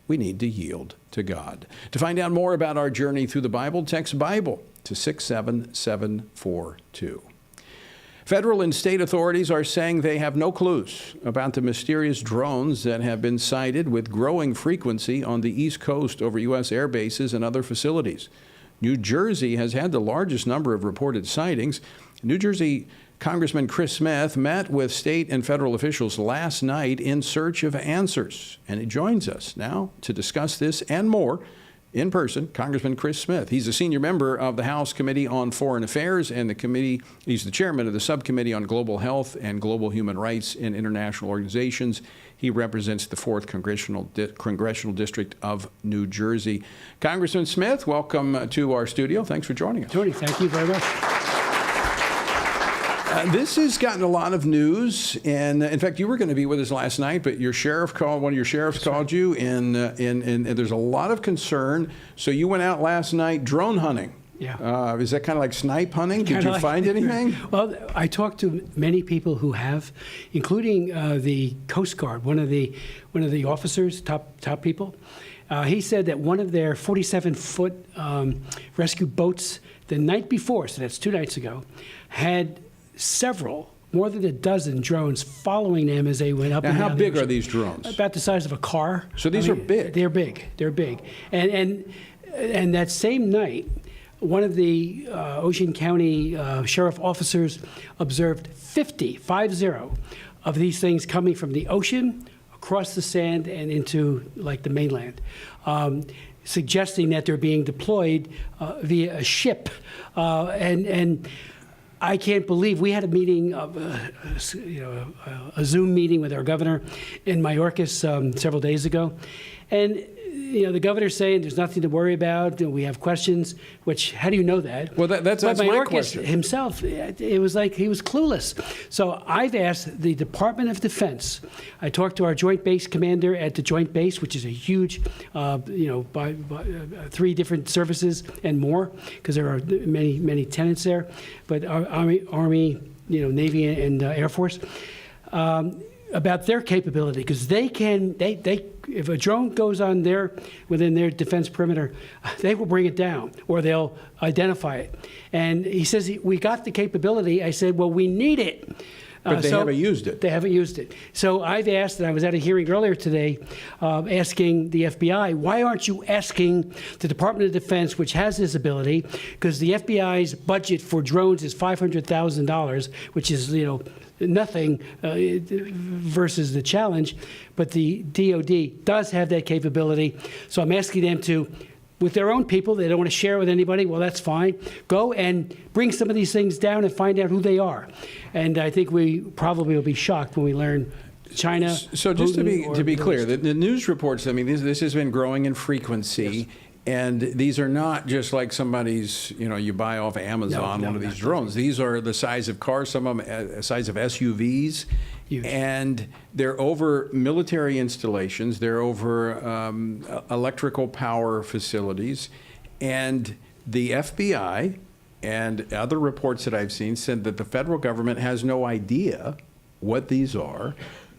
We need to yield to God. To find out more about our journey through the Bible, text Bible to 67742. Federal and state authorities are saying they have no clues about the mysterious drones that have been sighted with growing frequency on the East Coast over U.S. air bases and other facilities. New Jersey has had the largest number of reported sightings. New Jersey Congressman Chris Smith met with state and federal officials last night in search of answers. And he joins us now to discuss this and more in person, Congressman Chris Smith. He's a senior member of the House Committee on Foreign Affairs and the committee. He's the chairman of the Subcommittee on Global Health and Global Human Rights in International Organizations. He represents the 4th Congressional District of New Jersey. Congressman Smith, welcome to our studio. Thanks for joining us. Tony, thank you very much. This has gotten a lot of news, and in fact, you were going to be with us last night, but your sheriff called. One of your sheriffs called you, and there's a lot of concern. So you went out last night drone hunting. Yeah. Is that kind of like snipe hunting? Did you find anything? Well, I talked to many people who have, including the Coast Guard, one of the officers, top people. He said that one of their 47-foot rescue boats the night before, so that's 2 nights ago, had more than a dozen drones following them as they went up and down. How big are these drones? About the size of a car. So these are big. They're big. They're big. And that same night, one of the Ocean County sheriff officers observed 50 of these things coming from the ocean across the sand and into like the mainland, suggesting that they're being deployed via a ship. And I can't believe we had a meeting, a Zoom meeting with our governor in Mayorkas several days ago, and the governor's saying there's nothing to worry about. We have questions. Which, how do you know that? Well, that's my question. Himself, it was like he was clueless. So I've asked the Department of Defense. I talked to our Joint Base commander at the Joint Base, which is a huge, by 3 different services and more, because there are many tenants there. But our Army, Navy, and Air Force. About their capability, because they if a drone goes on within their defense perimeter, they will bring it down or they'll identify it. And he says, we got the capability. I said, well, we need it. But they haven't used it. They haven't used it. So I've asked, and I was at a hearing earlier today, asking the FBI, why aren't you asking the Department of Defense, which has this ability, because the FBI's budget for drones is $500,000, which is, nothing versus the challenge, but the DOD does have that capability. So I'm asking them to, with their own people, they don't want to share with anybody, well, that's fine. Go and bring some of these things down and find out who they are. And I think we probably will be shocked when we learn China. So just to be clear, the news reports, this has been growing in frequency. Yes. And these are not just like somebody's, you buy off Amazon one of these drones. These are the size of cars, some of them the size of SUVs. Huge. And they're over military installations. They're over electrical power facilities. And the FBI and other reports that I've seen said that the federal government has no idea what these are.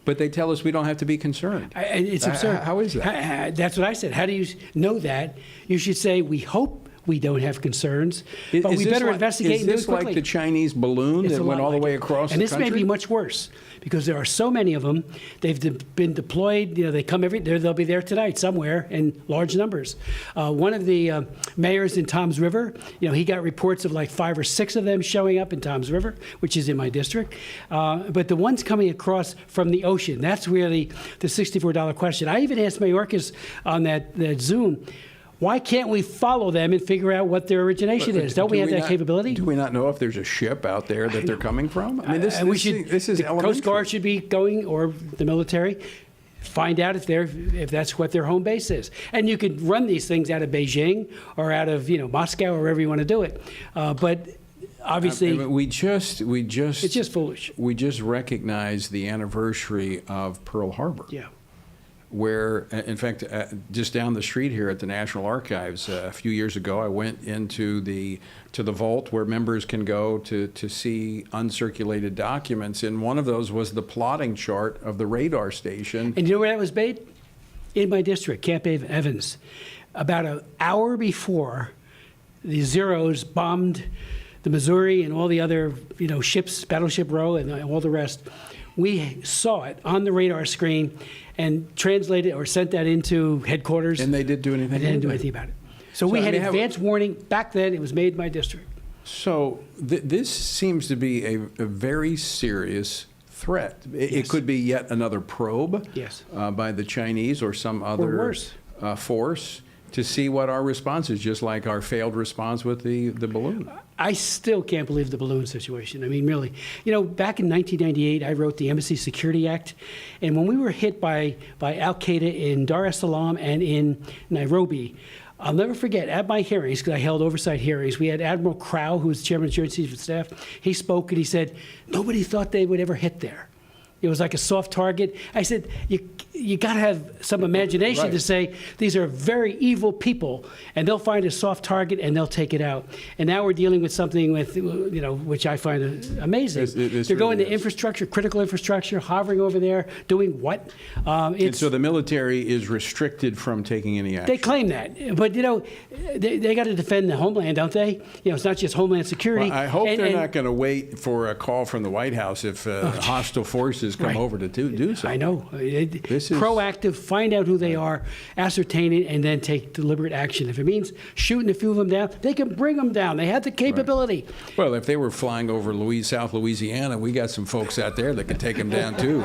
But they tell us we don't have to be concerned. It's absurd. How is that? That's what I said. How do you know that? You should say, we hope we don't have concerns, but we better investigate and do it quickly. Is this like the Chinese balloon that went all the way across the country? And this may be much worse, because there are so many of them. They've been deployed. They come they'll be there tonight somewhere in large numbers. One of the mayors in Toms River, he got reports of like 5 or 6 of them showing up in Toms River, which is in my district. But the ones coming across from the ocean, that's really the $64 question. I even asked Mayorkas on that Zoom, why can't we follow them and figure out what their origination is? Don't we have that capability? Do we not know if there's a ship out there that they're coming from? This is the Coast Guard should be going, or the military, find out if that's what their home base is. And you could run these things out of Beijing or out of Moscow or wherever you want to do it. But obviously, it's just foolish. We just recognized the anniversary of Pearl Harbor. Yeah. Where, in fact, just down the street here at the National Archives, a few years ago, I went into the vault where members can go to see uncirculated documents, and one of those was the plotting chart of the radar station. And you know where that was made? In my district, Camp Evans. About an hour before the Zeros bombed the Missouri and all the other ships, Battleship Row and all the rest, we saw it on the radar screen and translated or sent that into headquarters. And they didn't do anything? They didn't do anything about it. So we had advance warning. Back then, it was made in my district. So this seems to be a very serious threat. It could be yet another probe by the Chinese or some other force to see what our response is, just like our failed response with the balloon. I still can't believe the balloon situation. I mean, really. You know, back in 1998, I wrote the Embassy Security Act, and when we were hit by Al-Qaeda in Dar es Salaam and in Nairobi, I'll never forget, at my hearings, because I held oversight hearings, we had Admiral Crow, who was chairman of the Joint Chiefs of Staff. He spoke and he said, nobody thought they would ever hit there. It was like a soft target. I said, you got to have some imagination to say these are very evil people, and they'll find a soft target and they'll take it out. And now we're dealing with something with, you know, which I find amazing. They're going to infrastructure, critical infrastructure, hovering over there, doing what? And so the military is restricted from taking any action. They claim that, but you know, they got to defend the homeland, don't they? You know, it's not just homeland security. Well, I hope they're not going to wait for a call from the White House if hostile forces come over to do so. I know. This is proactive, find out who they are, ascertain it, and then take deliberate action. If it means shooting a few of them down, they can bring them down. They have the capability. Right. Well, if they were flying over South Louisiana, we got some folks out there that could take them down too.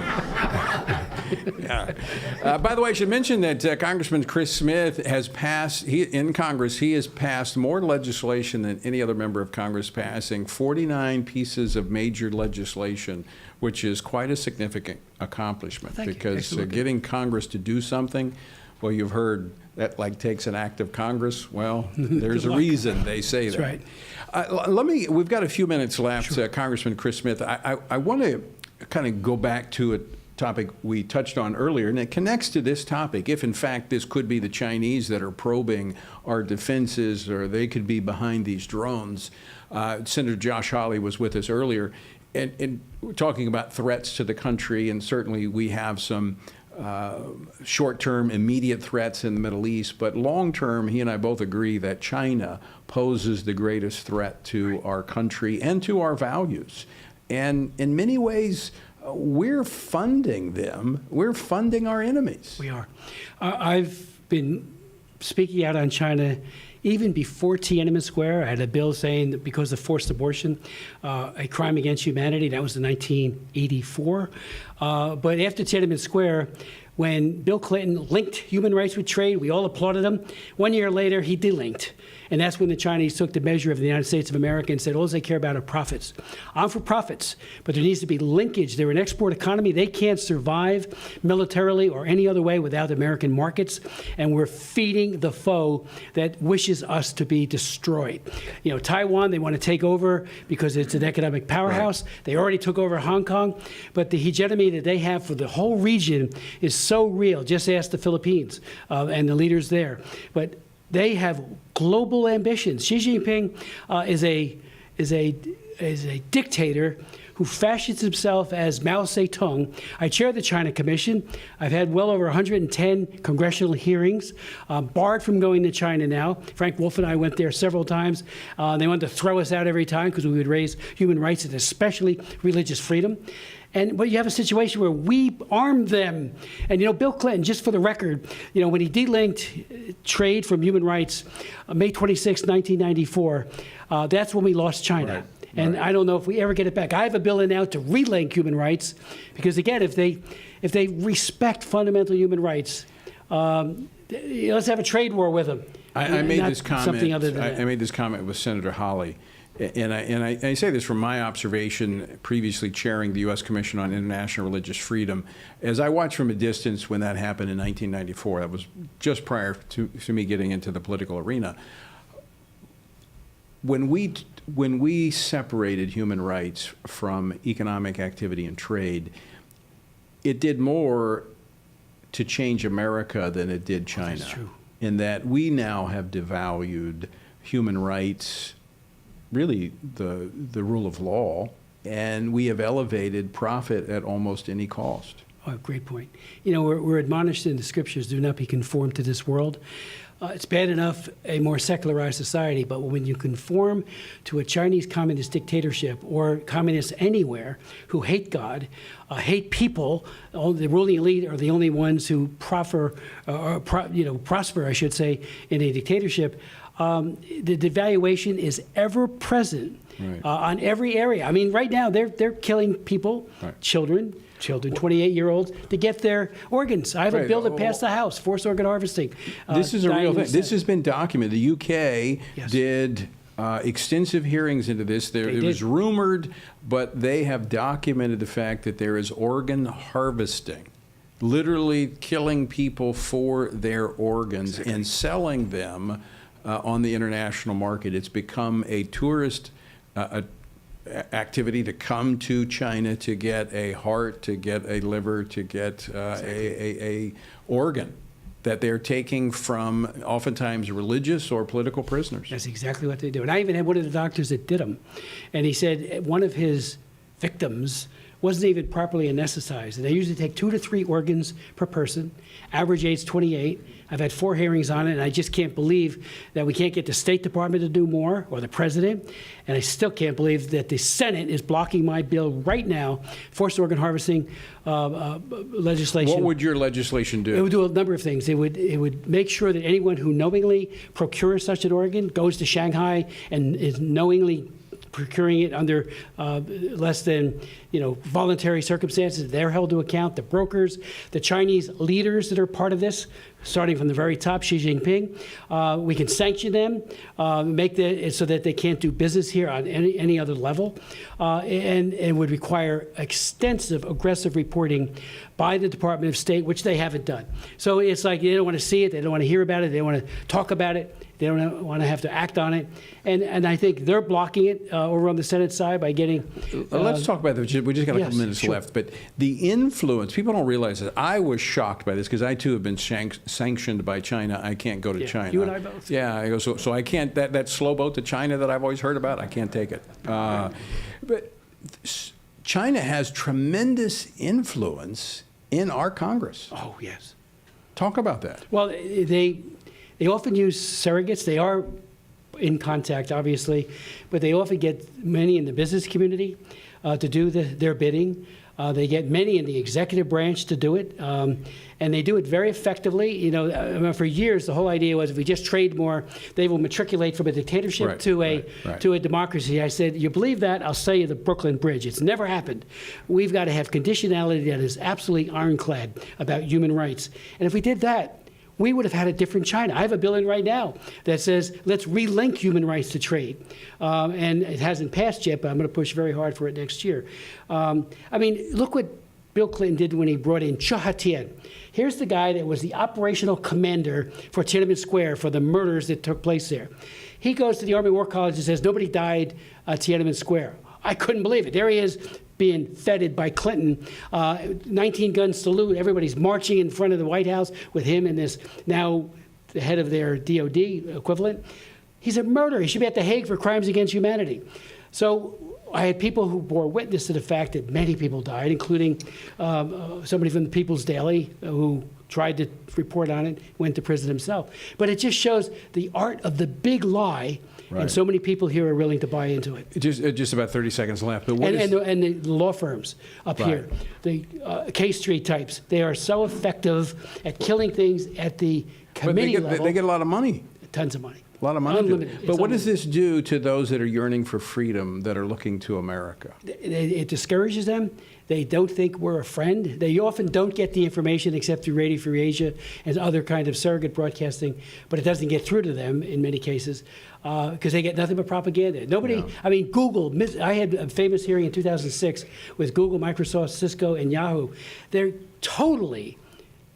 Yeah. By the way, I should mention that Congressman Chris Smith has passed, in Congress, he has passed more legislation than any other member of Congress, passing 49 pieces of major legislation, which is quite a significant accomplishment. Because getting Congress to do something, well, you've heard that like takes an act of Congress. Well, there's a reason they say that. That's right. We've got a few minutes left, Congressman Chris Smith. I want to kind of go back to a topic we touched on earlier, and it connects to this topic. If in fact this could be the Chinese that are probing our defenses, or they could be behind these drones. Senator Josh Hawley was with us earlier, and we're talking about threats to the country, and certainly we have some short-term immediate threats in the Middle East, but long-term, he and I both agree that China poses the greatest threat to our country and to our values. And in many ways, we're funding them. We're funding our enemies. We are. I've been speaking out on China even before Tiananmen Square. I had a bill saying that because of forced abortion, a crime against humanity. That was in 1984. But after Tiananmen Square, when Bill Clinton linked human rights with trade, we all applauded him. 1 year later, he delinked. And that's when the Chinese took the measure of the United States of America and said, all they care about are profits. I'm for profits, but there needs to be linkage. They're an export economy. They can't survive militarily or any other way without American markets. And we're feeding the foe that wishes us to be destroyed. You know, Taiwan, they want to take over because it's an economic powerhouse. Right. They already took over Hong Kong. But the hegemony that they have for the whole region is so real. Just ask the Philippines and the leaders there. But they have global ambitions. Xi Jinping is a dictator who fashions himself as Mao Zedong. I chair the China Commission. I've had well over 110 congressional hearings, barred from going to China now. Frank Wolf and I went there several times. They wanted to throw us out every time because we would raise human rights and especially religious freedom. But you have a situation where we armed them. And, you know, Bill Clinton, just for the record, you know, when he delinked trade from human rights, May 26, 1994, that's when we lost China. Right. And I don't know if we ever get it back. I have a bill in now to relink human rights, because, again, if they respect fundamental human rights, let's have a trade war with them. I made this comment. Something other than I made this comment with Senator Hawley. And I say this from my observation, previously chairing the U.S. Commission on International Religious Freedom. As I watched from a distance when that happened in 1994, that was just prior to me getting into the political arena. When we separated human rights from economic activity and trade, it did more to change America than it did China. That's true. In that we now have devalued human rights, really the rule of law, and we have elevated profit at almost any cost. Oh, great point. You know, we're admonished in the scriptures, do not be conformed to this world. It's bad enough a more secularized society, but when you conform to a Chinese communist dictatorship or communists anywhere who hate God, hate people, the ruling elite are the only ones who prosper, I should say, in a dictatorship. The devaluation is ever present on every area. I mean, right now they're killing people, children, children, 28-year-olds, to get their organs. I have a bill that passed the House, forced organ harvesting. This is a real thing. Senate. This has been documented. The UK did extensive hearings into this. It was rumored, but they have documented the fact that there is organ harvesting, literally killing people for their organs and selling them on the international market. It's become a tourist activity to come to China to get a heart, to get a liver, to get a organ that they're taking from oftentimes religious or political prisoners. That's exactly what they do. And I even had one of the doctors that did them, and he said one of his victims wasn't even properly anesthetized. And they usually take 2 to 3 organs per person, average age 28. I've had 4 hearings on it, and I just can't believe that we can't get the State Department to do more, or the President. And I still can't believe that the Senate is blocking my bill right now, forced organ harvesting legislation. What would your legislation do? It would do a number of things. It would make sure that anyone who knowingly procures such an organ, goes to Shanghai and is knowingly procuring it under less than voluntary circumstances, they're held to account. The brokers, the Chinese leaders that are part of this, starting from the very top, Xi Jinping, we can sanction them, make it so that they can't do business here on any other level, and would require extensive, aggressive reporting by the Department of State, which they haven't done. So it's like they don't want to see it, they don't want to hear about it, they don't want to talk about it, they don't want to have to act on it. And I think they're blocking it over on the Senate side by getting... Let's talk about that. We just got a couple minutes left. But the influence, people don't realize that. I was shocked by this because I, too, have been sanctioned by China. I can't go to China. You and I both. Yeah, I go, so I can't, that slow boat to China that I've always heard about, I can't take it. But China has tremendous influence in our Congress. Oh, yes. Talk about that. Well, they often use surrogates. They are in contact, obviously, but they often get many in the business community to do their bidding. They get many in the executive branch to do it, and they do it very effectively. For years, the whole idea was if we just trade more, they will matriculate from a dictatorship to a democracy. I said, you believe that? I'll sell you the Brooklyn Bridge. It's never happened. We've got to have conditionality that is absolutely ironclad about human rights. And if we did that, we would have had a different China. I have a bill in right now that says let's relink human rights to trade. And it hasn't passed yet, but I'm going to push very hard for it next year. Look what Bill Clinton did when he brought in Che Haitian. Here's the guy that was the operational commander for Tiananmen Square for the murders that took place there. He goes to the Army War College and says nobody died at Tiananmen Square. I couldn't believe it. There he is, being feted by Clinton, 19-gun salute. Everybody's marching in front of the White House with him and this now the head of their DOD equivalent. He's a murderer. He should be at The Hague for crimes against humanity. So I had people who bore witness to the fact that many people died, including somebody from the People's Daily who tried to report on it, went to prison himself. But it just shows the art of the big lie. Right. And so many people here are willing to buy into it. Just about 30 seconds left. But and the law firms up here, the K Street types, they are so effective at killing things at the committee level. They get a lot of money. Tons of money. A lot of money. Unlimited. But what does this do to those that are yearning for freedom, that are looking to America? It discourages them. They don't think we're a friend. They often don't get the information except through Radio Free Asia and other kind of surrogate broadcasting, but it doesn't get through to them in many cases because they get nothing but propaganda. Google, I had a famous hearing in 2006 with Google, Microsoft, Cisco, and Yahoo. They're totally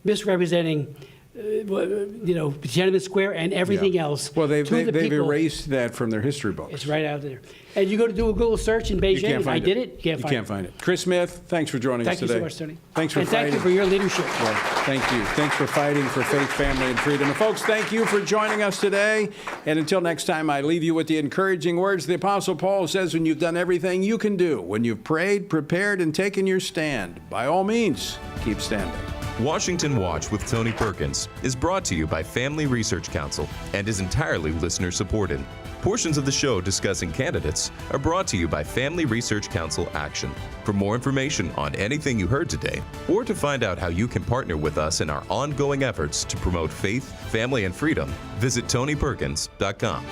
misrepresenting Tiananmen Square and everything else. Well, they've erased that from their history books. It's right out there. And you go to do a Google search in Beijing. I did it. You can't find it. Chris Smith, thanks for joining us today. Thank you so much, Tony. Thanks for fighting. Thank you for your leadership. Well, thank you. Thanks for fighting for faith, family, and freedom. And folks, thank you for joining us today. And until next time, I leave you with the encouraging words the Apostle Paul says, when you've done everything you can do, when you've prayed, prepared, and taken your stand, by all means, keep standing. Washington Watch with Tony Perkins is brought to you by Family Research Council and is entirely listener-supported. Portions of the show discussing candidates are brought to you by Family Research Council Action. For more information on anything you heard today, or to find out how you can partner with us in our ongoing efforts to promote faith, family, and freedom, visit TonyPerkins.com.